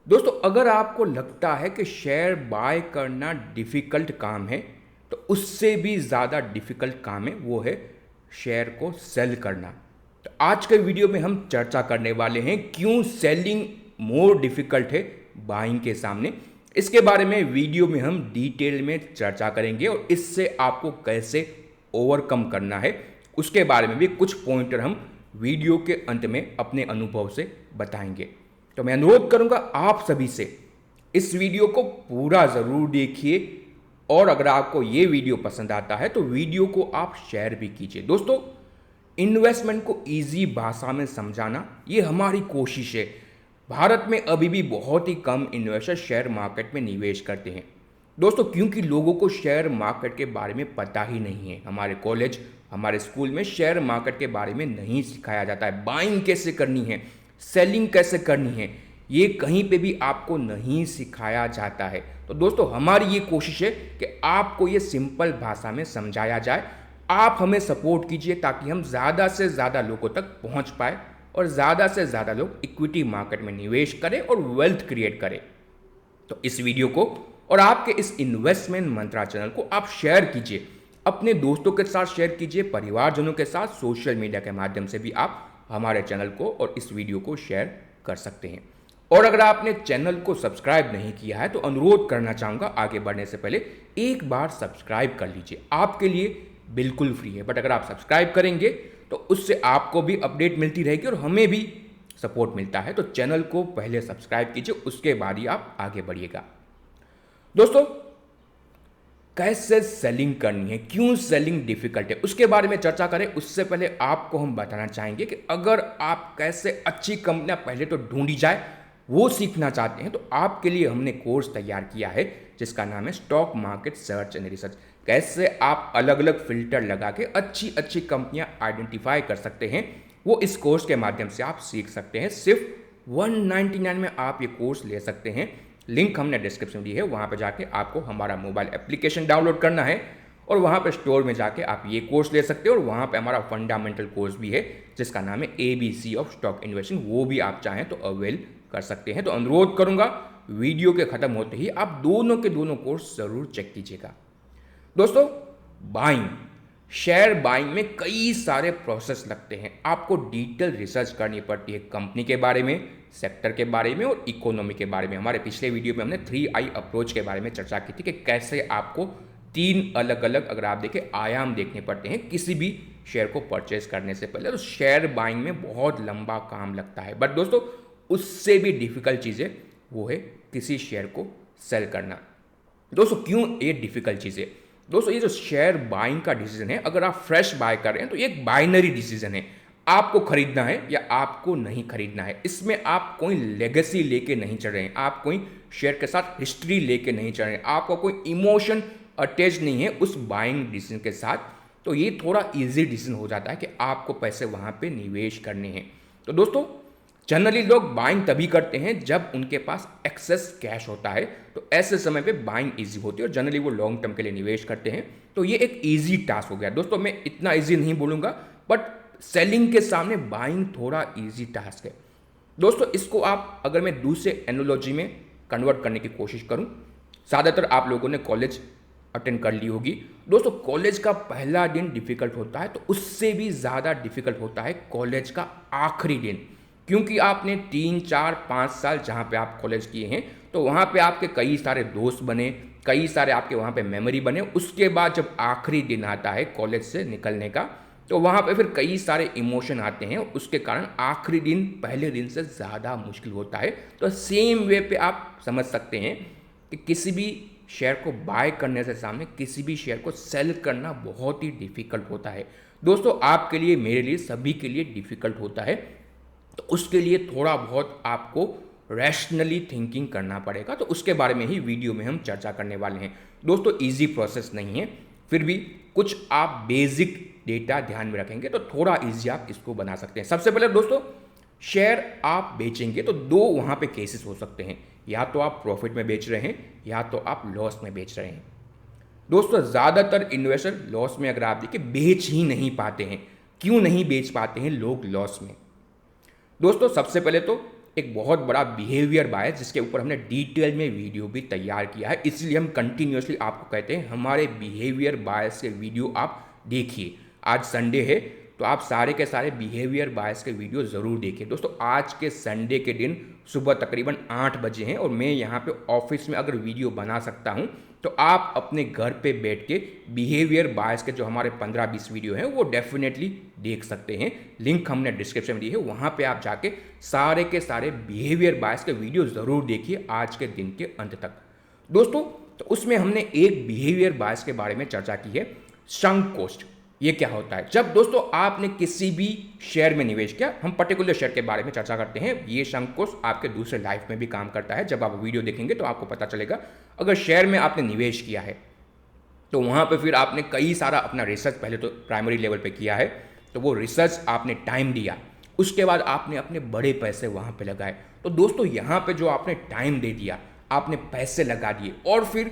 दोस्तों, अगर आपको लगता है कि शेयर बाय करना डिफ़िकल्ट काम है, तो उससे भी ज़्यादा डिफ़िकल्ट काम है, वो है शेयर को सेल करना। तो आज के वीडियो में हम चर्चा करने वाले हैं क्यों सेलिंग मोर डिफ़िकल्ट है बाइंग के सामने। इसके बारे में वीडियो में हम डिटेल में चर्चा करेंगे और इससे आपको कैसे ओवरकम करना है, उसके बारे में भी कुछ पॉइंटर हम वीडियो के अंत में अपने अनुभव से बताएंगे। तो मैं अनुरोध करूंगा आप सभी से इस वीडियो को पूरा ज़रूर देखिए और अगर आपको ये वीडियो पसंद आता है तो वीडियो को आप शेयर भी कीजिए। दोस्तों, इन्वेस्टमेंट को इजी भाषा में समझाना ये हमारी कोशिश है। भारत में अभी भी बहुत ही कम इन्वेस्टर शेयर मार्केट में निवेश करते हैं दोस्तों, क्योंकि लोगों को शेयर मार्केट के बारे में पता ही नहीं है। हमारे कॉलेज, हमारे स्कूल में शेयर मार्केट के बारे में नहीं सिखाया जाता है। बाइंग कैसे करनी है, सेलिंग कैसे करनी है, ये कहीं पे भी आपको नहीं सिखाया जाता है। तो दोस्तों, हमारी ये कोशिश है कि आपको ये सिंपल भाषा में समझाया जाए। आप हमें सपोर्ट कीजिए ताकि हम ज़्यादा से ज़्यादा लोगों तक पहुंच पाए और ज़्यादा से ज़्यादा लोग इक्विटी मार्केट में निवेश करें और वेल्थ क्रिएट करें। तो इस वीडियो को और आपके इस इन्वेस्टमेंट मंत्रा चैनल को आप शेयर कीजिए, अपने दोस्तों के साथ शेयर कीजिए, परिवारजनों के साथ, सोशल मीडिया के माध्यम से भी आप हमारे चैनल को और इस वीडियो को शेयर कर सकते हैं। और अगर आपने चैनल को सब्सक्राइब नहीं किया है तो अनुरोध करना चाहूँगा, आगे बढ़ने से पहले एक बार सब्सक्राइब कर लीजिए। आपके लिए बिल्कुल फ्री है, बट अगर आप सब्सक्राइब करेंगे तो उससे आपको भी अपडेट मिलती रहेगी और हमें भी सपोर्ट मिलता है। तो चैनल को पहले सब्सक्राइब कीजिए, उसके बाद ही आप आगे बढ़िएगा। दोस्तों, कैसे सेलिंग करनी है, क्यों सेलिंग डिफिकल्ट है, उसके बारे में चर्चा करें। उससे पहले आपको हम बताना चाहेंगे कि अगर आप कैसे अच्छी कंपनियां पहले तो ढूंढी जाए वो सीखना चाहते हैं तो आपके लिए हमने कोर्स तैयार किया है जिसका नाम है stock market search and research. कैसे आप अलग अलग फिल्टर लगा के अच्छी अच्छी कंपनियां आइडेंटिफाई कर सकते हैं, वो इस कोर्स के माध्यम से आप सीख सकते हैं। सिर्फ 199 में आप ये कोर्स ले सकते हैं। लिंक हमने डिस्क्रिप्शन दी है, वहाँ पर जाके आपको हमारा मोबाइल एप्लीकेशन डाउनलोड करना है और वहाँ पर स्टोर में जाके आप ये कोर्स ले सकते हो। और वहाँ पे हमारा फंडामेंटल कोर्स भी है जिसका नाम है ABC ऑफ स्टॉक इन्वेस्टिंग, वो भी आप चाहें तो अवेल कर सकते हैं। तो अनुरोध करूँगा वीडियो के ख़त्म होते ही आप दोनों के दोनों कोर्स ज़रूर चेक कीजिएगा। दोस्तों, बाइंग, शेयर बाइंग में कई सारे प्रोसेस लगते हैं। आपको डिटेल रिसर्च करनी पड़ती है कंपनी के बारे में, सेक्टर के बारे में और इकोनॉमी के बारे में। हमारे पिछले वीडियो में हमने 3I अप्रोच के बारे में चर्चा की थी कि कैसे आपको 3 अलग अलग, अगर आप देखें, आयाम देखने पड़ते हैं किसी भी शेयर को परचेज करने से पहले। तो शेयर बाइंग में बहुत लंबा काम लगता है, बट दोस्तों उससे भी डिफिकल्ट चीज़ें वो है किसी शेयर को सेल करना। दोस्तों, क्यों ये डिफिकल्ट चीज़ है? दोस्तों, ये जो शेयर बाइंग का डिसीजन है, अगर आप फ्रेश बाय कर रहे हैं तो ये एक बाइनरी डिसीजन है। आपको खरीदना है या आपको नहीं खरीदना है। इसमें आप कोई लेगेसी लेके नहीं चल रहे हैं, आप कोई शेयर के साथ हिस्ट्री लेके नहीं चल रहे हैं, आपको कोई इमोशन अटैच नहीं है उस बाइंग डिसीजन के साथ। तो ये थोड़ा ईजी डिसीजन हो जाता है कि आपको पैसे वहाँ पे निवेश करने हैं। तो दोस्तों, जनरली लोग बाइंग तभी करते हैं जब उनके पास एक्सेस कैश होता है। तो ऐसे समय पे बाइंग इजी होती है और जनरली वो लॉन्ग टर्म के लिए निवेश करते हैं। तो ये एक इजी टास्क हो गया। दोस्तों, मैं इतना इजी नहीं बोलूँगा, बट सेलिंग के सामने बाइंग थोड़ा इजी टास्क है। दोस्तों, इसको आप, अगर मैं दूसरे एनोलॉजी में कन्वर्ट करने की कोशिश करूँ, ज़्यादातर आप लोगों ने कॉलेज अटेंड कर ली होगी। दोस्तों, कॉलेज का पहला दिन डिफ़िकल्ट होता है, तो उससे भी ज़्यादा डिफ़िकल्ट होता है कॉलेज का आखिरी दिन, क्योंकि आपने 3, 4, 5 साल जहाँ पे आप कॉलेज किए हैं तो वहाँ पे आपके कई सारे दोस्त बने, कई सारे आपके वहाँ पे मेमोरी बने। उसके बाद जब आखिरी दिन आता है कॉलेज से निकलने का, तो वहाँ पे फिर कई सारे इमोशन आते हैं। उसके कारण आखिरी दिन पहले दिन से ज़्यादा मुश्किल होता है। तो सेम वे पे आप समझ सकते हैं कि किसी भी शेयर को बाय करने से सामने किसी भी शेयर को सेल करना बहुत ही डिफ़िकल्ट होता है। दोस्तों, आपके लिए, मेरे लिए, सभी के लिए डिफ़िकल्ट होता है। तो उसके लिए थोड़ा बहुत आपको रैशनली थिंकिंग करना पड़ेगा। तो उसके बारे में ही वीडियो में हम चर्चा करने वाले हैं। दोस्तों, इजी प्रोसेस नहीं है, फिर भी कुछ आप बेसिक डेटा ध्यान में रखेंगे तो थोड़ा इजी आप इसको बना सकते हैं। सबसे पहले दोस्तों, शेयर आप बेचेंगे तो दो वहाँ पे केसेस हो सकते हैं, या तो आप प्रॉफिट में बेच रहे हैं या तो आप लॉस में बेच रहे हैं। दोस्तों, ज़्यादातर इन्वेस्टर लॉस में, अगर आप देखिए, बेच ही नहीं पाते हैं। क्यों नहीं बेच पाते हैं लोग लॉस में? दोस्तों, सबसे पहले तो एक बहुत बड़ा बिहेवियर बायस जिसके ऊपर हमने डिटेल में वीडियो भी तैयार किया है, इसलिए हम कंटिन्यूसली आपको कहते हैं हमारे बिहेवियर बायस के वीडियो आप देखिए। आज संडे है तो आप सारे के सारे बिहेवियर बायस के वीडियो ज़रूर देखिए। दोस्तों आज के संडे के दिन सुबह तकरीबन 8 बजे हैं और मैं यहाँ पे ऑफिस में अगर वीडियो बना सकता हूँ तो आप अपने घर पे बैठ के बिहेवियर बायस के जो हमारे 15-20 वीडियो हैं वो डेफिनेटली देख सकते हैं। लिंक हमने डिस्क्रिप्शन में दी है, वहाँ पे आप जाके सारे के सारे बिहेवियर बायस के वीडियो ज़रूर देखिए आज के दिन के अंत तक। दोस्तों तो उसमें हमने एक बिहेवियर बायस के बारे में चर्चा की है, संक कोस्ट। ये क्या होता है? जब दोस्तों आपने किसी भी शेयर में निवेश किया, हम पर्टिकुलर शेयर के बारे में चर्चा करते हैं, ये संक कोस्ट आपके दूसरे लाइफ में भी काम करता है। जब आप वीडियो देखेंगे तो आपको पता चलेगा। अगर शेयर में आपने निवेश किया है तो वहाँ पे फिर आपने कई सारा अपना रिसर्च पहले तो प्राइमरी लेवल पे किया है, तो वो रिसर्च आपने टाइम दिया, उसके बाद आपने अपने बड़े पैसे वहाँ पे लगाए। तो दोस्तों यहाँ पे जो आपने टाइम दे दिया, आपने पैसे लगा दिए और फिर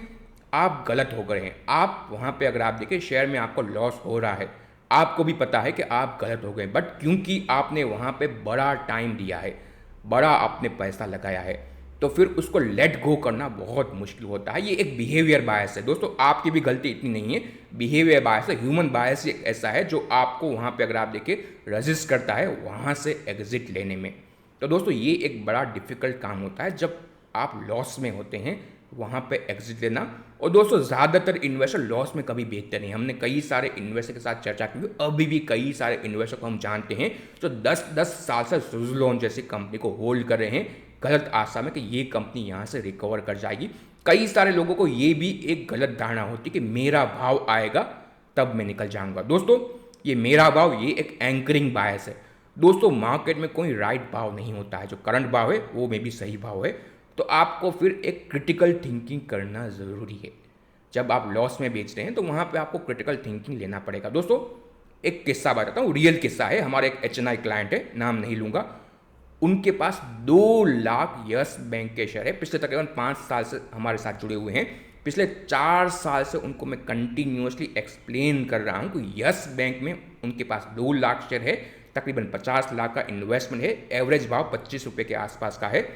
आप गलत हो गए हैं। आप वहाँ पे अगर आप देखें शेयर में आपको लॉस हो रहा है, आपको भी पता है कि आप गलत हो गए, बट क्योंकि आपने वहाँ पे बड़ा टाइम दिया है, बड़ा आपने पैसा लगाया है, तो फिर उसको लेट गो करना बहुत मुश्किल होता है। ये एक बिहेवियर बायस है दोस्तों, आपकी भी गलती इतनी नहीं है, बिहेवियर बायस है, ह्यूमन बायस एक ऐसा है जो आपको वहाँ पे अगर आप देखें रजिस्ट करता है वहाँ से एग्जिट लेने में। तो दोस्तों ये एक बड़ा डिफिकल्ट काम होता है जब आप लॉस में होते हैं वहाँ पे एग्जिट लेना। और दोस्तों ज़्यादातर इन्वेस्टर लॉस में कभी बेचते नहीं। हमने कई सारे इन्वेस्टर के साथ चर्चा की, अभी भी कई सारे इन्वेस्टर को हम जानते हैं जो 10-10 साल से सुज़लोन जैसी कंपनी को होल्ड कर रहे हैं गलत आशा में कि ये कंपनी यहाँ से रिकवर कर जाएगी। कई सारे लोगों को ये भी एक गलत धारणा होती है कि मेरा भाव आएगा तब मैं निकल जाऊँगा। दोस्तों ये मेरा भाव, ये एक एंकरिंग बायस है। दोस्तों मार्केट में कोई राइट भाव नहीं होता है, जो करंट भाव है वो में भी सही भाव है। तो आपको फिर एक क्रिटिकल थिंकिंग करना ज़रूरी है। जब आप लॉस में बेच रहे हैं तो वहाँ पे आपको क्रिटिकल थिंकिंग लेना पड़ेगा। दोस्तों एक किस्सा बताता हूँ, रियल किस्सा है। हमारे एक HNI क्लाइंट है, नाम नहीं लूँगा, उनके पास 2 लाख यस बैंक के शेयर है। पिछले तकरीबन 5 साल से हमारे साथ जुड़े हुए हैं। पिछले 4 साल से उनको मैं कंटिन्यूसली एक्सप्लेन कर रहा हूँ कि यस बैंक में उनके पास 2 लाख शेयर है, तकरीबन 50 लाख का इन्वेस्टमेंट है, एवरेज भाव 25 रुपये के आसपास का है।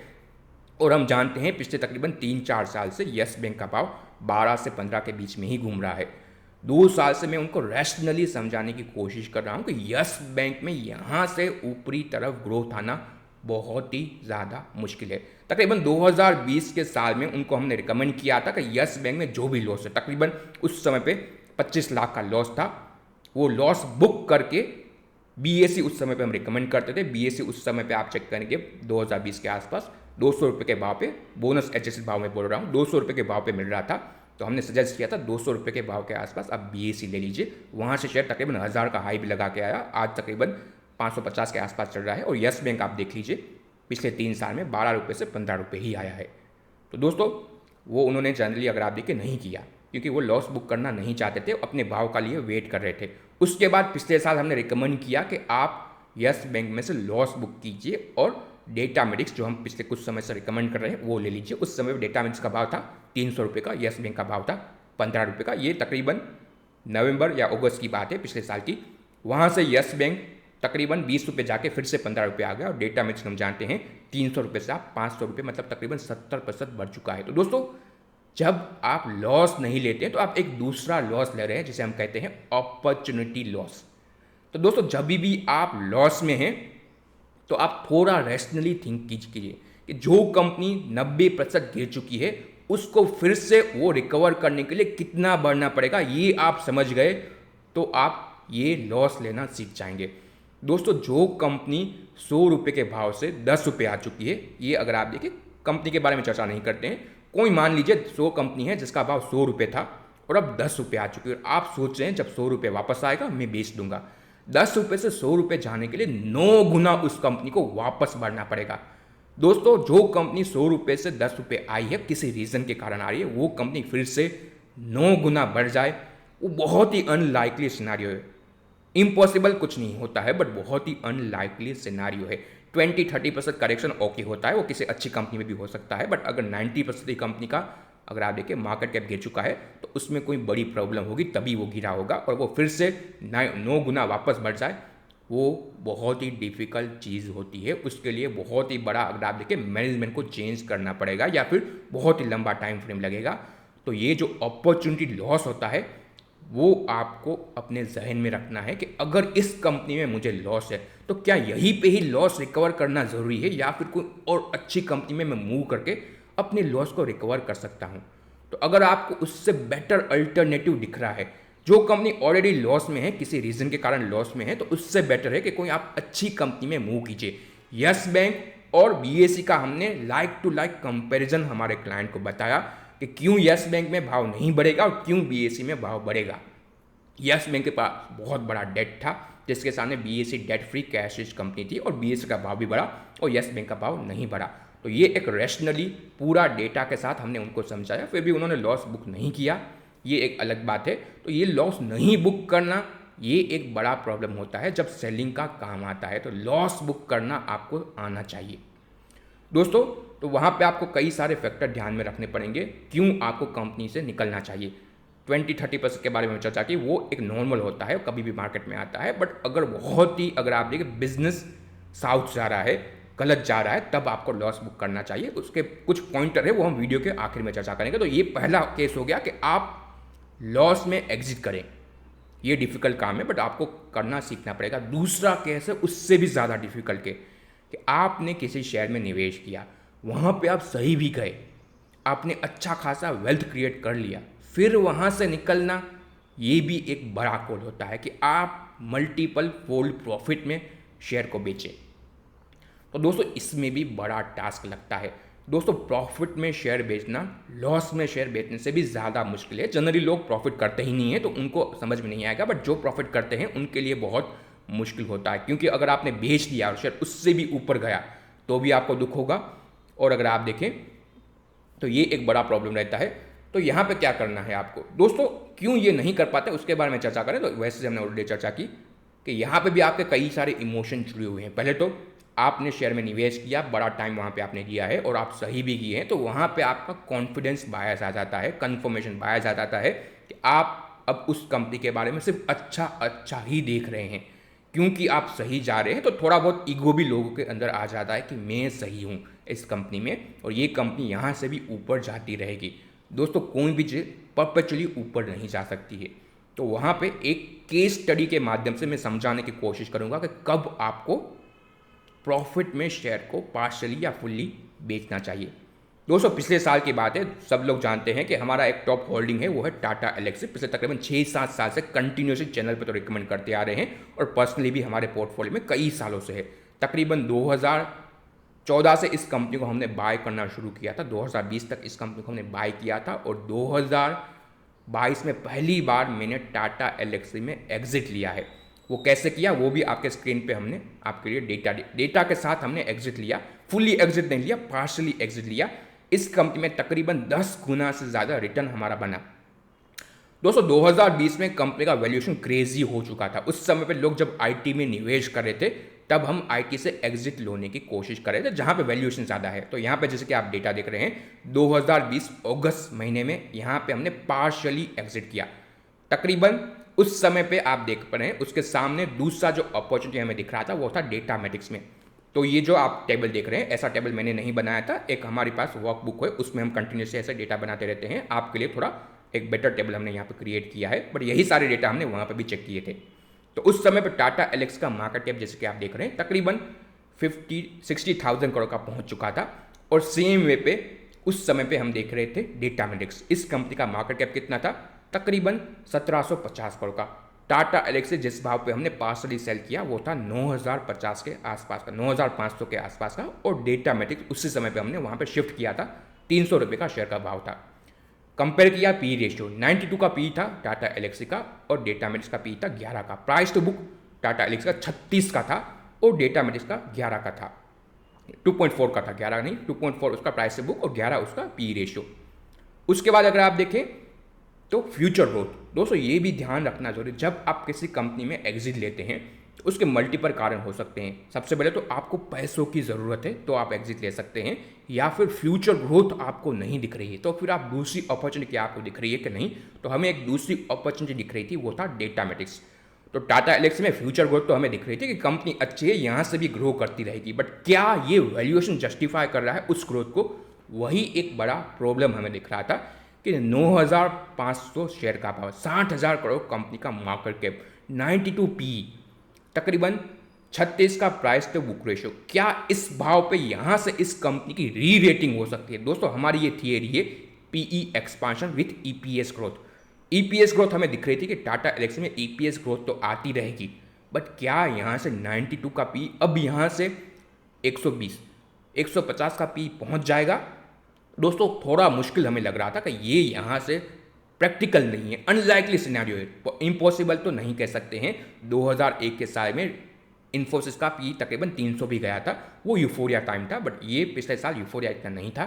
और हम जानते हैं पिछले तकरीबन 3-4 साल से यस बैंक का भाव 12 से 15 के बीच में ही घूम रहा है। 2 साल से मैं उनको रैशनली समझाने की कोशिश कर रहा हूँ कि यस बैंक में यहाँ से ऊपरी तरफ ग्रोथ आना बहुत ही ज़्यादा मुश्किल है। तकरीबन 2020 के साल में उनको हमने रिकमेंड किया था कि यस बैंक में जो भी लॉस है, तकरीबन उस समय पे 25 लाख का लॉस था, वो लॉस बुक करके BSE उस समय पे हम रिकमेंड करते थे। BSE उस समय पे आप चेक करेंगे 2020 के आसपास 200 रुपये के भाव पे, बोनस एडजस्टेड भाव में बोल रहा हूँ, 200 रुपये के भाव पे मिल रहा था। तो हमने सजेस्ट किया था 200 रुपये के भाव के आसपास आप BSE ले लीजिए। वहाँ से शेयर तकरीबन 1000 का हाई भी लगा के आया, आज तकरीबन 550 के आसपास चल रहा है। और यस बैंक आप देख लीजिए पिछले 3 साल में 12 रुपये से 15 रुपये ही आया है। तो दोस्तों वो उन्होंने जनरली अगर आप देखिए नहीं किया, क्योंकि वो लॉस बुक करना नहीं चाहते थे, अपने भाव का लिए वेट कर रहे थे। उसके बाद पिछले साल हमने रिकमेंड किया कि आप यस बैंक में से लॉस बुक कीजिए और डेटामेटिक्स जो हम पिछले कुछ समय से रिकमेंड कर रहे हैं वो ले लीजिए। उस समय डेटामेटिक्स का भाव था 300 रुपये का, यस बैंक का भाव था 15 रुपये का। ये तकरीबन नवंबर या अगस्त की बात है पिछले साल की। वहाँ से यस बैंक तकरीबन 20 रुपये जाके फिर से 15 रुपये आ गया और डेटामेटिक्स हम जानते हैं 300 रुपये से आप 500 रुपये, मतलब तकरीबन 70% बढ़ चुका है। तो दोस्तों जब आप लॉस नहीं लेते हैं तो आप एक दूसरा लॉस ले रहे हैं जिसे हम कहते हैं अपॉर्चुनिटी लॉस। तो दोस्तों जब भी आप लॉस में हैं तो आप थोड़ा रैशनली थिंक कीजिए कि जो कंपनी 90% गिर चुकी है उसको फिर से वो रिकवर करने के लिए कितना बढ़ना पड़ेगा, ये आप समझ गए तो आप ये लॉस लेना सीख जाएंगे। दोस्तों जो कंपनी 100 रुपये के भाव से 10 रुपये आ चुकी है, ये अगर आप देखिए कंपनी के बारे में चर्चा नहीं करते हैं, कोई मान लीजिए 100 कंपनी है जिसका भाव 100 रुपये था और अब 10 रुपये आ चुकी है, और आप सोच रहे हैं जब 100 रुपये वापस आएगा मैं बेच दूंगा। 10 रुपये से 100 रुपये जाने के लिए 9 गुना उस कंपनी को वापस बढ़ना पड़ेगा। दोस्तों जो कंपनी 100 रुपये से 10 रुपये आई है, किसी रीज़न के कारण आ रही है, वो कंपनी फिर से 9 गुना बढ़ जाए, वो बहुत ही अनलाइकली सिनारियो है। इम्पॉसिबल कुछ नहीं होता है, बट बहुत ही अनलाइकली सिनारियो है। 20-30% करेक्शन ओके होता है, वो किसी अच्छी कंपनी में भी हो सकता है, बट अगर 90% कंपनी का अगर आप देखिए मार्केट कैप गिर चुका है तो उसमें कोई बड़ी प्रॉब्लम होगी, तभी वो गिरा होगा। और वो फिर से 9 गुना वापस बढ़ जाए वो बहुत ही डिफ़िकल्ट चीज़ होती है। उसके लिए बहुत ही बड़ा, अगर आप देखें, मैनेजमेंट को चेंज करना पड़ेगा या फिर बहुत ही लंबा टाइम फ्रेम लगेगा। तो ये जो अपॉर्चुनिटी लॉस होता है वो आपको अपने जहन में रखना है कि अगर इस कंपनी में मुझे लॉस है तो क्या यहीं पे ही लॉस रिकवर करना ज़रूरी है या फिर कोई और अच्छी कंपनी में मैं मूव करके अपने लॉस को रिकवर कर सकता हूँ। तो अगर आपको उससे बेटर अल्टरनेटिव दिख रहा है, जो कंपनी ऑलरेडी लॉस में है, किसी रीज़न के कारण लॉस में है, तो उससे बेटर है कि कोई आप अच्छी कंपनी में मूव कीजिए। यस बैंक और बीएसई का हमने लाइक टू लाइक कंपैरिजन हमारे क्लाइंट को बताया कि क्यों यस बैंक में भाव नहीं बढ़ेगा और क्यों बीएसई में भाव बढ़ेगा। यस बैंक के पास बहुत बड़ा डेट था, जिसके सामने BSE debt free cash company थी और बीएसई का भाव भी बढ़ा और यस बैंक का भाव नहीं बढ़ा। तो ये एक रैशनली पूरा डेटा के साथ हमने उनको समझाया, फिर भी उन्होंने लॉस बुक नहीं किया, ये एक अलग बात है। तो ये लॉस नहीं बुक करना ये एक बड़ा प्रॉब्लम होता है जब सेलिंग का काम आता है। तो लॉस बुक करना आपको आना चाहिए दोस्तों। तो वहाँ पे आपको कई सारे फैक्टर ध्यान में रखने पड़ेंगे क्यों आपको कंपनी से निकलना चाहिए। 20-30% के बारे में चर्चा की, वो एक नॉर्मल होता है, कभी भी मार्केट में आता है। बट अगर बहुत ही, अगर आप देखिए बिजनेस साउथ जा रहा है, गलत जा रहा है, तब आपको लॉस बुक करना चाहिए। उसके कुछ पॉइंटर है वो हम वीडियो के आखिर में चर्चा करेंगे। तो ये पहला केस हो गया कि आप लॉस में एग्जिट करें। ये डिफ़िकल्ट काम है बट आपको करना सीखना पड़ेगा। दूसरा केस है उससे भी ज़्यादा डिफ़िकल्ट के, कि आपने किसी शेयर में निवेश किया, वहाँ पे आप सही भी गए, आपने अच्छा खासा वेल्थ क्रिएट कर लिया, फिर वहाँ से निकलना ये भी एक बड़ा कॉल होता है कि आप मल्टीपल फोल्ड प्रॉफिट में शेयर को बेचें। तो दोस्तों इसमें भी बड़ा टास्क लगता है। दोस्तों प्रॉफिट में शेयर बेचना लॉस में शेयर बेचने से भी ज़्यादा मुश्किल है। जनरली लोग प्रॉफिट करते ही नहीं है तो उनको समझ में नहीं आएगा, बट जो प्रॉफिट करते हैं उनके लिए बहुत मुश्किल होता है, क्योंकि अगर आपने बेच दिया और शेयर उससे भी ऊपर गया तो भी आपको दुख होगा। और अगर आप देखें तो ये एक बड़ा प्रॉब्लम रहता है। तो यहाँ पे क्या करना है आपको दोस्तों, क्यों ये नहीं कर पाते उसके बारे में चर्चा करें। तो वैसे हमने ऑलरेडी चर्चा की कि यहाँ पे भी आपके कई सारे इमोशन जुड़े हुए हैं। पहले तो आपने शेयर में निवेश किया, बड़ा टाइम वहाँ पे आपने दिया है और आप सही भी किए हैं, तो वहाँ पे आपका कॉन्फिडेंस बायस आ जाता है, कन्फर्मेशन बायस आ जाता है कि आप अब उस कंपनी के बारे में सिर्फ अच्छा ही देख रहे हैं, क्योंकि आप सही जा रहे हैं। तो थोड़ा बहुत ईगो भी लोगों के अंदर आ जाता है कि मैं सही हूँ इस कंपनी में और ये कंपनी यहाँ से भी ऊपर जाती रहेगी। दोस्तों कोई भी चीज़ परपेचुअली ऊपर नहीं जा सकती है। तो वहाँ पे एक केस स्टडी के माध्यम से मैं समझाने की कोशिश करूँगा कि कब आपको प्रॉफिट में शेयर को पार्शली या फुल्ली बेचना चाहिए। दोस्तों पिछले साल की बात है, सब लोग जानते हैं कि हमारा एक टॉप होल्डिंग है वो है टाटा एलेक्सी। पिछले तकरीबन 6-7 साल से कंटिन्यूसली चैनल पे तो रिकमेंड करते आ रहे हैं और पर्सनली भी हमारे पोर्टफोलियो में कई सालों से है। तकरीबन 2014 से इस कंपनी को हमने बाय करना शुरू किया था, 2020 तक इस कंपनी को हमने बाय किया था और 2022 में पहली बार मैंने टाटा एलेक्सी में एग्जिट लिया है। वो कैसे किया वो भी आपके स्क्रीन पे हमने आपके लिए डेटा के साथ हमने एग्जिट लिया। फुल्ली एग्जिट नहीं लिया, पार्शली एग्जिट लिया। इस कंपनी में तकरीबन 10 गुना से ज़्यादा रिटर्न हमारा बना। दोस्तों 2020 में कंपनी का वैल्यूएशन क्रेजी हो चुका था। उस समय पे लोग जब आईटी में निवेश कर रहे थे तब हम आईटी से एग्जिट लेने की कोशिश कर रहे थे जहाँ पे वैल्यूएशन ज़्यादा है। तो यहाँ पे जैसे कि आप डेटा देख रहे हैं 2020 अगस्त महीने में यहाँ पे हमने पार्शली एग्जिट किया। तकरीबन उस समय पे आप देख पा रहे हैं उसके सामने दूसरा जो अपॉर्चुनिटी हमें दिख रहा था वो था डेटा मैट्रिक्स में। तो ये जो आप टेबल देख रहे हैं, ऐसा टेबल मैंने नहीं बनाया था, एक हमारे पास वर्कबुक है उसमें हम कंटिन्यूसली ऐसे डेटा बनाते रहते हैं। आपके लिए थोड़ा एक बेटर टेबल हमने यहाँ पे क्रिएट किया है, बट यही सारे डेटा हमने वहाँ पे भी चेक किए थे। तो उस समय पे टाटा एलेक्स का मार्केट कैप जैसे कि आप देख रहे हैं तकरीबन 50-60,000 करोड़ का पहुँच चुका था। और सेम वे पे उस समय पे हम देख रहे थे डेटा मैट्रिक्स, इस कंपनी का मार्केट कैप कितना था, तकरीबन 1750 करोड़ का। टाटा एलेक्सी जिस भाव पे हमने पार्सली सेल किया वो था 9050 के आसपास का, 9500 के आसपास का। और डेटा मैट्रिक्स उसी समय पे हमने वहाँ पे शिफ्ट किया था, 300 रुपये का शेयर का भाव था। कंपेयर किया पी रेशियो 92 का पी था टाटा एलेक्सी का और डेटा मैट्रिक्स का पी था 11 का। Price to book Tata Elxsi का 36 का था और डेटा मैट्रिक्स का 11 का था, 2.4 का था, 11 नहीं 2.4 उसका प्राइस टू बुक और 11 उसका पी रेशियो। उसके बाद अगर आप देखें तो फ्यूचर ग्रोथ, दोस्तों ये भी ध्यान रखना जरूरी। जब आप किसी कंपनी में एग्जिट लेते हैं तो उसके मल्टीपल कारण हो सकते हैं। सबसे पहले तो आपको पैसों की ज़रूरत है तो आप एग्जिट ले सकते हैं, या फिर फ्यूचर ग्रोथ आपको नहीं दिख रही है तो फिर आप दूसरी अपॉर्चुनिटी आपको दिख रही है कि नहीं। तो हमें एक दूसरी अपॉर्चुनिटी दिख रही थी वो था डेटा मैट्रिक्स। तो टाटा एलेक्सी में फ्यूचर ग्रोथ तो हमें दिख रही थी कि कंपनी अच्छी है, यहाँ से भी ग्रो करती रहेगी, बट क्या ये वैल्यूएशन जस्टिफाई कर रहा है उस ग्रोथ को, वही एक बड़ा प्रॉब्लम हमें दिख रहा था कि 9,500 शेयर का भाव, 60,000 करोड़ कंपनी का मार्केट कैप, 92 पी, तकरीबन 36 का प्राइस टू बुक रेशियो, क्या इस भाव पे यहाँ से इस कंपनी की री रेटिंग हो सकती है? दोस्तों हमारी ये थियरी है PE expansion with EPS growth. EPS growth हमें दिख रही थी कि टाटा एलेक्सी में ईपीएस ग्रोथ तो आती रहेगी, बट क्या यहाँ से 92 का पी अब यहाँ से 120, 150 का पी पहुँच जाएगा? दोस्तों थोड़ा मुश्किल हमें लग रहा था कि ये यहाँ से प्रैक्टिकल नहीं है, अनलाइकली सिनेरियो है, इम्पॉसिबल तो नहीं कह सकते हैं। 2001 के साल में इन्फोसिस का पी तकरीबन 300 भी गया था, वो यूफोरिया टाइम था, बट ये पिछले साल यूफोरिया इतना नहीं था।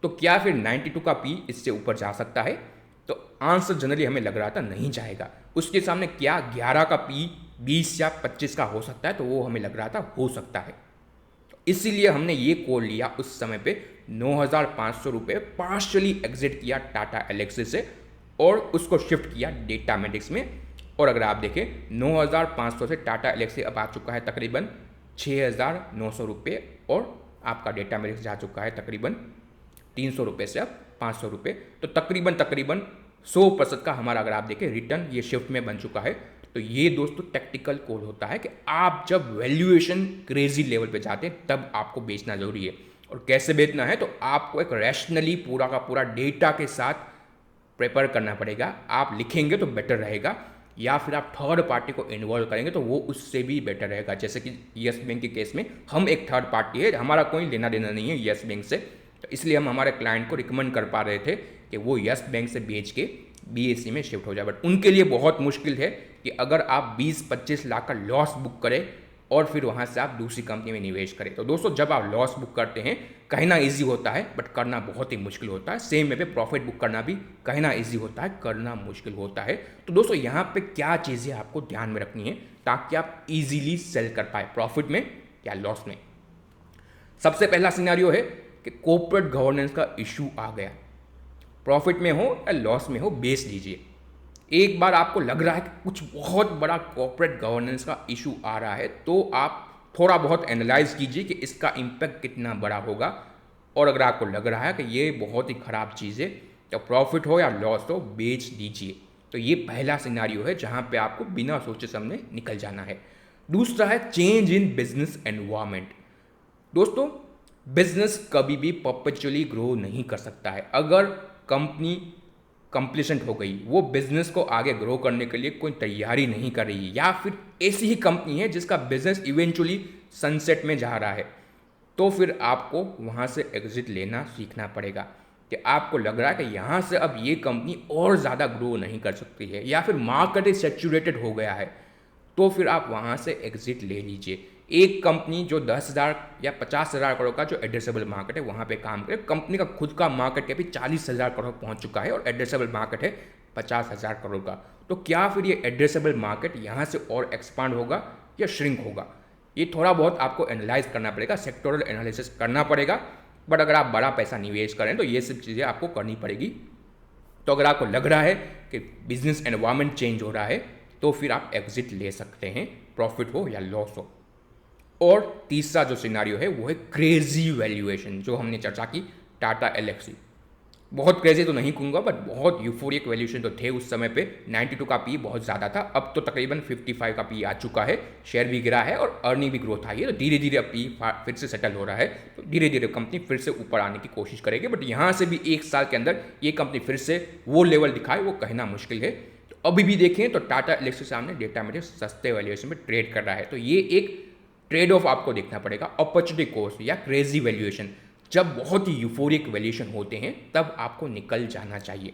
तो क्या फिर 92 का पी इससे ऊपर जा सकता है? तो आंसर जनरली हमें लग रहा था नहीं जाएगा। उसके सामने क्या 11 का पी 20 या 25 का हो सकता है? तो वो हमें लग रहा था हो सकता है। तो इसीलिए हमने ये कॉल लिया उस समय पे 9,500 रुपये पार्शली एग्जिट किया टाटा एलेक्सी से और उसको शिफ्ट किया डेटामेटिक्स में। और अगर आप देखें 9,500 से टाटा एलेक्सी अब आ चुका है तकरीबन 6,900 रुपये और आपका डेटामेटिक्स जा चुका है तकरीबन 300 रुपये से अब 500 रुपये। तो तकरीबन 100% का हमारा अगर आप देखें रिटर्न ये शिफ्ट में बन चुका है। तो ये दोस्तों टेक्टिकल कॉल होता है कि आप जब वैल्यूएशन क्रेजी लेवल पे जाते हैं तब आपको बेचना जरूरी है। और कैसे बेचना है? तो आपको एक रैशनली पूरा का पूरा डेटा के साथ प्रिपेयर करना पड़ेगा। आप लिखेंगे तो बेटर रहेगा, या फिर आप थर्ड पार्टी को इन्वॉल्व करेंगे तो वो उससे भी बेटर रहेगा। जैसे कि येस बैंक के केस में हम एक थर्ड पार्टी है, हमारा कोई लेना देना नहीं है येस बैंक से, तो इसलिए हम हमारे क्लाइंट को रिकमेंड कर पा रहे थे कि वो येस बैंक से बेच के बीएसई में शिफ्ट हो जाए। बट उनके लिए बहुत मुश्किल है कि अगर आप 20-25 लाख का लॉस बुक करें और फिर वहाँ से आप दूसरी कंपनी में निवेश करें। तो दोस्तों जब आप लॉस बुक करते हैं कहना ईजी होता है बट करना बहुत ही मुश्किल होता है। सेम वे पे प्रॉफिट बुक करना भी कहना ईजी होता है, करना मुश्किल होता है। तो दोस्तों यहाँ पे क्या चीज़ें आपको ध्यान में रखनी है ताकि आप इजीली सेल कर पाए, प्रॉफिट में या लॉस में। सबसे पहला सिनेरियो है कि कॉर्पोरेट गवर्नेंस का इशू आ गया, प्रॉफिट में हो या लॉस में हो बेच दीजिए। एक बार आपको लग रहा है कि कुछ बहुत बड़ा कॉर्पोरेट गवर्नेंस का इशू आ रहा है तो आप थोड़ा बहुत एनालाइज कीजिए कि इसका इम्पैक्ट कितना बड़ा होगा। और अगर आपको लग रहा है कि ये बहुत ही ख़राब चीज़ है तो प्रॉफिट हो या लॉस हो बेच दीजिए। तो ये पहला सिनेरियो है जहाँ पे आपको बिना सोचे समझे निकल जाना है। दूसरा है चेंज इन बिजनेस एनवायरनमेंट। दोस्तों बिजनेस कभी भी परपेचुअली ग्रो नहीं कर सकता है। अगर कंपनी कंप्लीसेंट हो गई, वो बिजनेस को आगे ग्रो करने के लिए कोई तैयारी नहीं कर रही है, या फिर ऐसी ही कंपनी है जिसका बिजनेस इवेंचुअली सनसेट में जा रहा है, तो फिर आपको वहाँ से एग्जिट लेना सीखना पड़ेगा। कि आपको लग रहा है कि यहाँ से अब ये कंपनी और ज़्यादा ग्रो नहीं कर सकती है या फिर मार्केट सैचुरेटेड हो गया है, तो फिर आप वहाँ से एग्जिट ले लीजिए। एक कंपनी जो 10,000 या 50,000 करोड़ का जो एड्रेसेबल मार्केट है वहाँ पे काम करे, कंपनी का खुद का मार्केट कैप 40,000 करोड़ पहुँच चुका है और एड्रेसेबल मार्केट है 50,000 करोड़ का, तो क्या फिर ये एड्रेसेबल मार्केट यहाँ से और एक्सपांड होगा या श्रिंक होगा? ये थोड़ा बहुत आपको एनालाइज करना पड़ेगा, सेक्टोरल एनालिसिस करना पड़ेगा। बट अगर आप बड़ा पैसा निवेश करें तो ये सब चीज़ें आपको करनी पड़ेगी। तो अगर आपको लग रहा है कि बिजनेस एनवायरनमेंट चेंज हो रहा है तो फिर आप एग्जिट ले सकते हैं, प्रॉफिट हो या लॉस हो। और तीसरा जो सिनारियो है वो है क्रेजी वैल्यूएशन, जो हमने चर्चा की टाटा एलेक्सी। बहुत क्रेजी तो नहीं कहूँगा बट बहुत यूफोरिक वैल्यूएशन तो थे उस समय पे। 92 का पी बहुत ज़्यादा था, अब तो तकरीबन 55 का पी आ चुका है, शेयर भी गिरा है और अर्निंग भी ग्रोथ आई है। तो धीरे धीरे अब पी फिर से सेटल हो रहा है, तो धीरे धीरे कंपनी फिर से ऊपर आने की कोशिश करेगी। बट यहाँ से भी एक साल के अंदर ये कंपनी फिर से वो लेवल दिखाए वो कहना मुश्किल है। तो अभी भी देखें तो टाटा एलेक्सी सामने डेटामेटिक्स सस्ते वैल्यूएशन में ट्रेड कर रहा है, तो ये एक ट्रेड ऑफ आपको देखना पड़ेगा, अपॉर्चुनिटी कॉस्ट या क्रेजी वैल्यूएशन। जब बहुत ही यूफोरिक वैल्यूएशन होते हैं तब आपको निकल जाना चाहिए।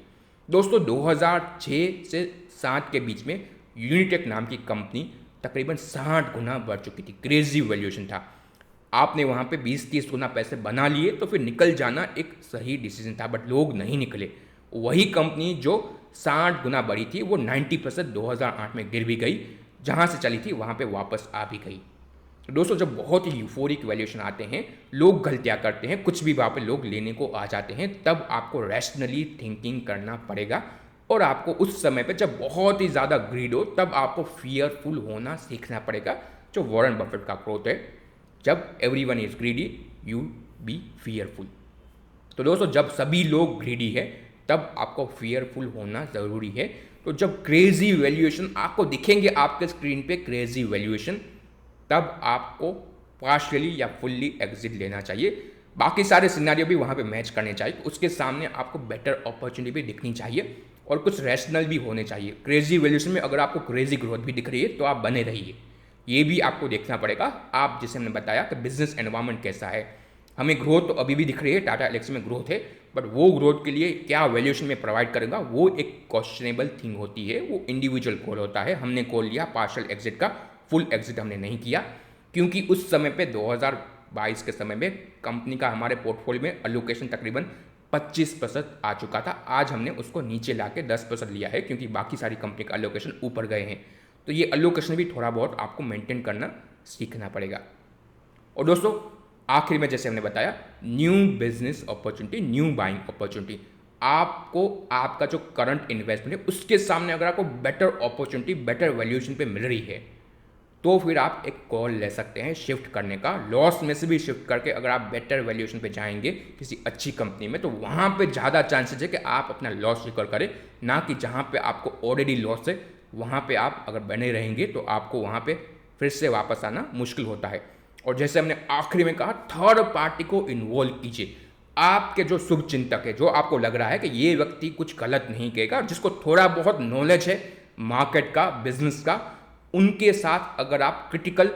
दोस्तों 2006 से 7 के बीच में यूनिटेक नाम की कंपनी तकरीबन 60 गुना बढ़ चुकी थी, क्रेजी वैल्यूएशन था। आपने वहाँ पे 20-30 गुना पैसे बना लिए तो फिर निकल जाना एक सही डिसीजन था, बट लोग नहीं निकले। वही कंपनी जो 60 गुना बढ़ी थी वो 90% 2008 में गिर भी गई, जहाँ से चली थी वहाँ पे वापस आ भी गई। तो दोस्तों जब बहुत ही यूफोरिक वैल्यूएशन आते हैं, लोग गलतियाँ करते हैं, कुछ भी वहाँ पे लोग लेने को आ जाते हैं, तब आपको रैशनली थिंकिंग करना पड़ेगा। और आपको उस समय पे जब बहुत ही ज़्यादा ग्रीड हो तब आपको फियरफुल होना सीखना पड़ेगा, जो वॉरेन बफेट का कोट है, जब everyone is greedy you B fearful. तो दोस्तों जब सभी लोग ग्रीडी है तब आपको फियरफुल होना ज़रूरी है। तो जब क्रेजी वैल्यूएशन आपको दिखेंगे आपके स्क्रीन पे क्रेजी वैल्यूएशन, तब आपको पार्शियली या फुल्ली एग्जिट लेना चाहिए। बाकी सारे सिनेरियो भी वहाँ पे मैच करने चाहिए। उसके सामने आपको बेटर अपॉर्चुनिटी भी दिखनी चाहिए और कुछ रैशनल भी होने चाहिए। क्रेजी वैल्यूएशन में अगर आपको क्रेजी ग्रोथ भी दिख रही है तो आप बने रहिए, ये भी आपको देखना पड़ेगा। आप जैसे हमने बताया कि बिजनेस एनवायरनमेंट कैसा है, हमें ग्रोथ तो अभी भी दिख रही है, टाटा एलेक्सी में ग्रोथ है, बट वो ग्रोथ के लिए क्या वैल्यूएशन में प्रोवाइड करेगा वो एक क्वेश्चनेबल थिंग होती है, वो इंडिविजुअल कॉल होता है। हमने कॉल लिया पार्शियल एग्जिट का, फुल एग्जिट हमने नहीं किया, क्योंकि उस समय पे 2022 के समय में कंपनी का हमारे पोर्टफोलियो में अलोकेशन तकरीबन 25% आ चुका था। आज हमने उसको नीचे ला के 10% लिया है, क्योंकि बाकी सारी कंपनी का अलोकेशन ऊपर गए हैं। तो ये अलोकेशन भी थोड़ा बहुत आपको मेंटेन करना सीखना पड़ेगा। और दोस्तों आखिर में जैसे हमने बताया, new business opportunity, new buying opportunity, आपको आपका जो करंट इन्वेस्टमेंट है उसके सामने अगर आपको बेटर अपॉर्चुनिटी बेटर वैल्यूएशन पे मिल रही है तो फिर आप एक कॉल ले सकते हैं शिफ्ट करने का। लॉस में से भी शिफ्ट करके अगर आप बेटर वैल्यूएशन पे जाएंगे किसी अच्छी कंपनी में, तो वहाँ पे ज़्यादा चांसेस है कि आप अपना लॉस रिकवर करें, ना कि जहाँ पे आपको ऑलरेडी लॉस है वहाँ पे आप अगर बने रहेंगे तो आपको वहाँ पे फिर से वापस आना मुश्किल होता है। और जैसे हमने आखिरी में कहा, थर्ड पार्टी को इन्वॉल्व कीजिए। आपके जो शुभ चिंतक है, जो आपको लग रहा है कि ये व्यक्ति कुछ गलत नहीं कहेगा, जिसको थोड़ा बहुत नॉलेज है मार्केट का, बिजनेस का, उनके साथ अगर आप क्रिटिकल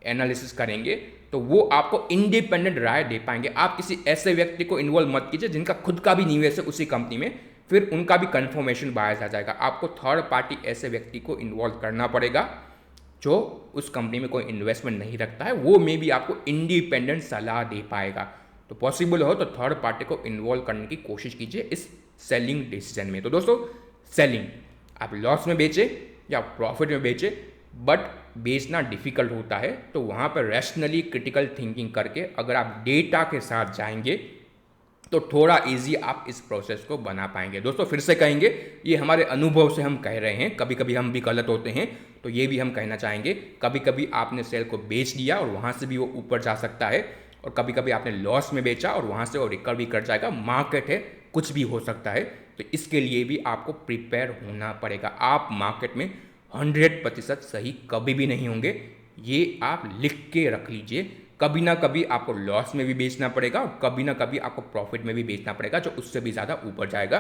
एनालिसिस करेंगे तो वो आपको इंडिपेंडेंट राय दे पाएंगे। आप किसी ऐसे व्यक्ति को इन्वॉल्व मत कीजिए जिनका खुद का भी निवेश है उसी कंपनी में, फिर उनका भी कंफर्मेशन बायस आ जाएगा। आपको थर्ड पार्टी ऐसे व्यक्ति को इन्वॉल्व करना पड़ेगा जो उस कंपनी में कोई इन्वेस्टमेंट नहीं रखता है, वो मे भी आपको इंडिपेंडेंट सलाह दे पाएगा। तो पॉसिबल हो तो थर्ड पार्टी को इन्वॉल्व करने की कोशिश कीजिए इस सेलिंग डिसीजन में। तो दोस्तों सेलिंग, आप लॉस में बेचे या प्रॉफिट में बेचे, बट बेचना डिफिकल्ट होता है, तो वहाँ पर रैशनली क्रिटिकल थिंकिंग करके अगर आप डेटा के साथ जाएंगे तो थोड़ा इजी आप इस प्रोसेस को बना पाएंगे। दोस्तों फिर से कहेंगे, ये हमारे अनुभव से हम कह रहे हैं, कभी कभी हम भी गलत होते हैं, तो ये भी हम कहना चाहेंगे। कभी कभी आपने सेल को बेच दिया और वहाँ से भी वो ऊपर जा सकता है, और कभी कभी आपने लॉस में बेचा और वहाँ से वो रिकवर भी कर जाएगा। मार्केट है, कुछ भी हो सकता है, तो इसके लिए भी आपको प्रिपेयर होना पड़ेगा। आप मार्केट में 100% सही कभी भी नहीं होंगे, ये आप लिख के रख लीजिए। कभी ना कभी आपको लॉस में भी बेचना पड़ेगा और कभी ना कभी आपको प्रॉफिट में भी बेचना पड़ेगा, जो उससे भी ज़्यादा ऊपर जाएगा।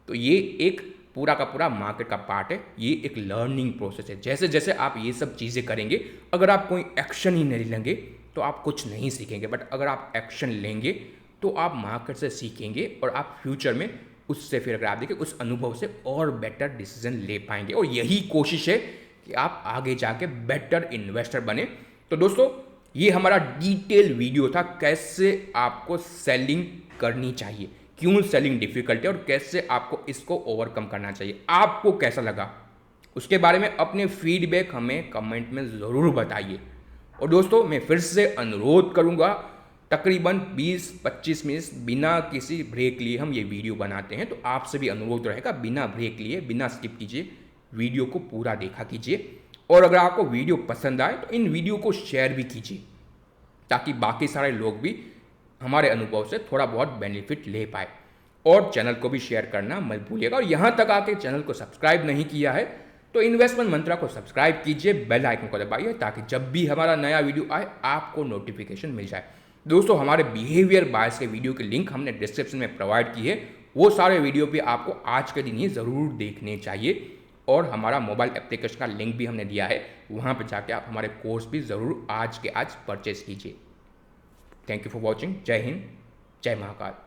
तो ये एक पूरा का पूरा मार्केट का पार्ट है, ये एक लर्निंग प्रोसेस है। जैसे जैसे आप ये सब चीज़ें करेंगे, अगर आप कोई एक्शन ही नहीं लेंगे तो आप कुछ नहीं सीखेंगे, बट अगर आप एक्शन लेंगे तो आप मार्केट से सीखेंगे और आप फ्यूचर में उससे फिर अगर आप देखें उस अनुभव से और बेटर डिसीजन ले पाएंगे। और यही कोशिश है कि आप आगे जाके बेटर इन्वेस्टर बने। तो दोस्तों ये हमारा डिटेल वीडियो था, कैसे आपको सेलिंग करनी चाहिए, क्यों सेलिंग डिफिकल्ट है और कैसे आपको इसको ओवरकम करना चाहिए। आपको कैसा लगा उसके बारे में अपने फीडबैक हमें कमेंट में ज़रूर बताइए। और दोस्तों मैं फिर से अनुरोध करूँगा, तकरीबन 20-25 मिनट बिना किसी ब्रेक लिए हम ये वीडियो बनाते हैं, तो आपसे भी अनुरोध रहेगा बिना ब्रेक लिए, बिना स्किप कीजिए वीडियो को पूरा देखा कीजिए। और अगर आपको वीडियो पसंद आए तो इन वीडियो को शेयर भी कीजिए, ताकि बाकी सारे लोग भी हमारे अनुभव से थोड़ा बहुत बेनिफिट ले पाए। और चैनल को भी शेयर करना मत भूलिएगा। और यहाँ तक आके चैनल को सब्सक्राइब नहीं किया है तो इन्वेस्टमेंट मंत्रा को सब्सक्राइब कीजिए, बेल आइकन को दबाइए, ताकि जब भी हमारा नया वीडियो आए आपको नोटिफिकेशन मिल जाए। दोस्तों हमारे बिहेवियर बायस के वीडियो की लिंक हमने डिस्क्रिप्शन में प्रोवाइड की है, वो सारे वीडियो भी आपको आज के दिन ही ज़रूर देखने चाहिए। और हमारा मोबाइल एप्लीकेशन का लिंक भी हमने दिया है, वहाँ पर जाके आप हमारे कोर्स भी ज़रूर आज के आज परचेज कीजिए। Thank you for watching. जय हिंद, जय महाकाल।